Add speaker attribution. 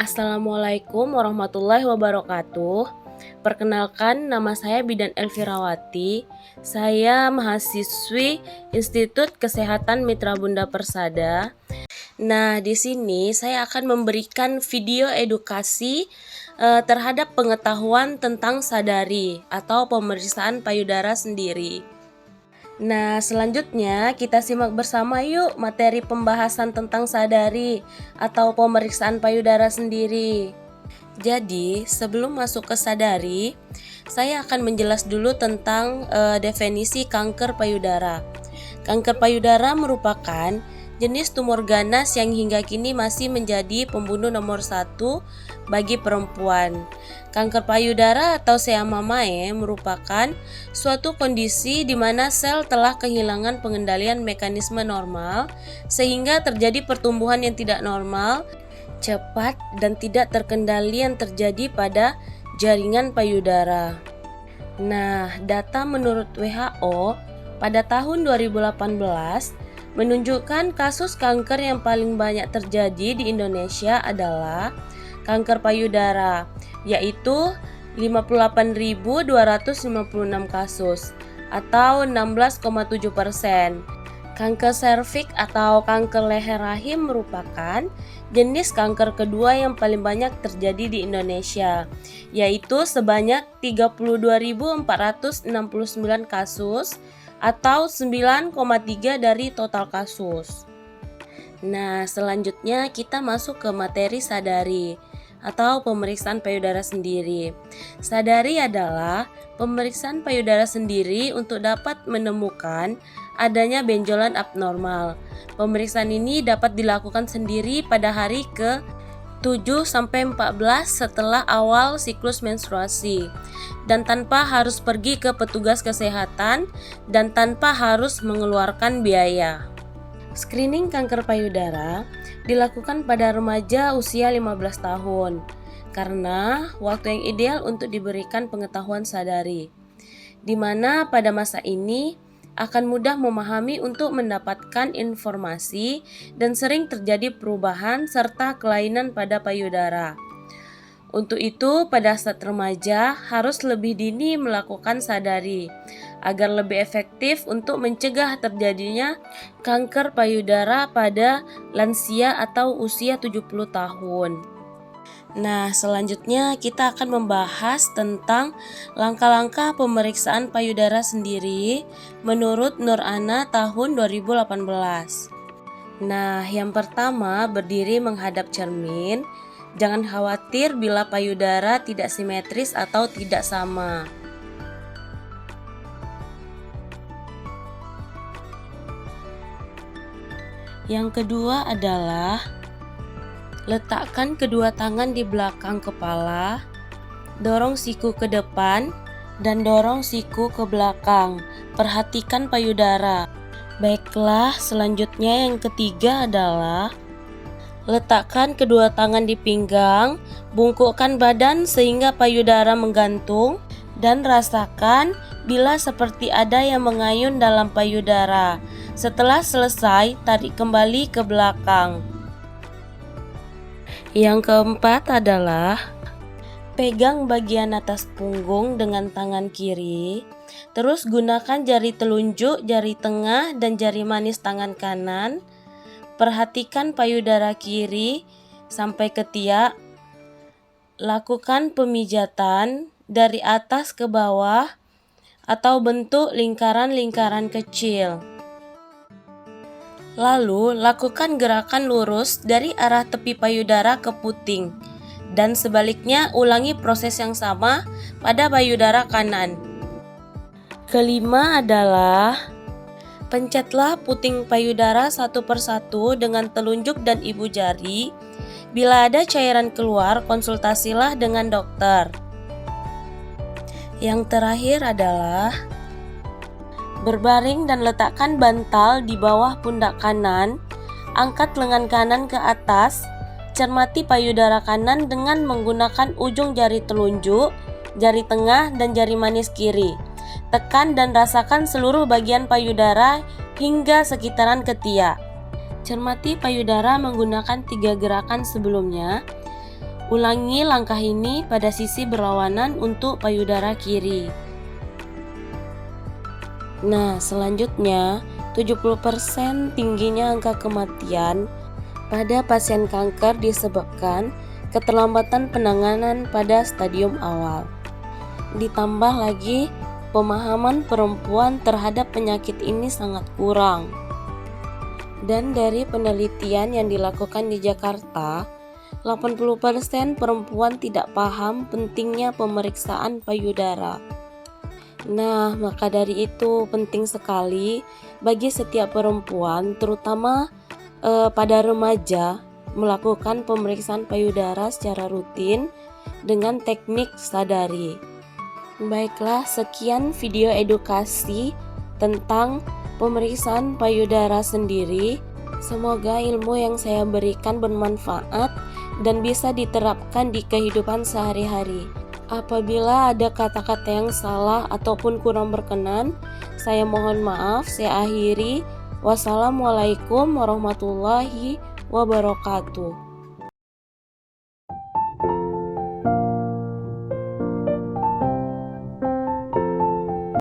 Speaker 1: Assalamualaikum warahmatullahi wabarakatuh. Perkenalkan, nama saya Bidan Elvirawati. Saya mahasiswi Institut Kesehatan Mitra Bunda Persada. Nah, di sini saya akan memberikan video edukasi terhadap pengetahuan tentang sadari atau pemeriksaan payudara sendiri. Nah, selanjutnya kita simak bersama yuk materi pembahasan tentang sadari atau pemeriksaan payudara sendiri. Jadi, sebelum masuk ke sadari, saya akan menjelas dulu tentang definisi kanker payudara. Kanker payudara merupakan jenis tumor ganas yang hingga kini masih menjadi pembunuh nomor 1 bagi perempuan. Kanker payudara atau sea mamae merupakan suatu kondisi di mana sel telah kehilangan pengendalian mekanisme normal sehingga terjadi pertumbuhan yang tidak normal, cepat dan tidak terkendali yang terjadi pada jaringan payudara. Nah, data menurut WHO pada tahun 2018 menunjukkan kasus kanker yang paling banyak terjadi di Indonesia adalah kanker payudara, yaitu 58.256 kasus atau 16,7%. Kanker serviks atau kanker leher rahim merupakan jenis kanker kedua yang paling banyak terjadi di Indonesia, yaitu sebanyak 32.469 kasus atau 9,3 dari total kasus. Nah, selanjutnya kita masuk ke materi sadari atau pemeriksaan payudara sendiri. Sadari adalah pemeriksaan payudara sendiri untuk dapat menemukan adanya benjolan abnormal. Pemeriksaan ini dapat dilakukan sendiri pada hari ke-7-14 setelah awal siklus menstruasi dan tanpa harus pergi ke petugas kesehatan dan tanpa harus mengeluarkan biaya. Screening kanker payudara dilakukan pada remaja usia 15 tahun karena waktu yang ideal untuk diberikan pengetahuan sadari, di mana pada masa ini akan mudah memahami untuk mendapatkan informasi dan sering terjadi perubahan serta kelainan pada payudara. Untuk itu, pada saat remaja harus lebih dini melakukan sadari agar lebih efektif untuk mencegah terjadinya kanker payudara pada lansia atau usia 70 tahun. Nah, selanjutnya kita akan membahas tentang langkah-langkah pemeriksaan payudara sendiri menurut Nur Ana tahun 2018. Nah, yang pertama, berdiri menghadap cermin. Jangan khawatir bila payudara tidak simetris atau tidak sama. Yang kedua adalah letakkan kedua tangan di belakang kepala, dorong siku ke depan dan dorong siku ke belakang. Perhatikan payudara. Baiklah, selanjutnya yang ketiga adalah letakkan kedua tangan di pinggang, bungkukkan badan sehingga payudara menggantung dan rasakan bila seperti ada yang mengayun dalam payudara. Setelah selesai, tarik kembali ke belakang. Yang keempat adalah pegang bagian atas punggung dengan tangan kiri. Terus gunakan jari telunjuk, jari tengah, dan jari manis tangan kanan. Perhatikan payudara kiri sampai ketiak. Lakukan pemijatan dari atas ke bawah atau bentuk lingkaran-lingkaran kecil. Lalu, lakukan gerakan lurus dari arah tepi payudara ke puting. Dan sebaliknya, ulangi proses yang sama pada payudara kanan. Kelima adalah pencetlah puting payudara satu persatu dengan telunjuk dan ibu jari. Bila ada cairan keluar, konsultasilah dengan dokter. Yang terakhir adalah berbaring dan letakkan bantal di bawah pundak kanan. Angkat lengan kanan ke atas. Cermati payudara kanan dengan menggunakan ujung jari telunjuk, jari tengah, dan jari manis kiri. Tekan dan rasakan seluruh bagian payudara hingga sekitaran ketiak. Cermati payudara menggunakan 3 gerakan sebelumnya. Ulangi langkah ini pada sisi berlawanan untuk payudara kiri. Nah, selanjutnya 70% tingginya angka kematian pada pasien kanker disebabkan keterlambatan penanganan pada stadium awal. Ditambah lagi, pemahaman perempuan terhadap penyakit ini sangat kurang. Dan dari penelitian yang dilakukan di Jakarta, 80% perempuan tidak paham pentingnya pemeriksaan payudara. Nah, maka dari itu penting sekali bagi setiap perempuan, terutama pada remaja, melakukan pemeriksaan payudara secara rutin dengan teknik sadari. Baiklah, sekian video edukasi tentang pemeriksaan payudara sendiri. Semoga ilmu yang saya berikan bermanfaat dan bisa diterapkan di kehidupan sehari-hari. Apabila ada kata-kata yang salah ataupun kurang berkenan, saya mohon maaf. Saya akhiri. Wassalamualaikum warahmatullahi wabarakatuh.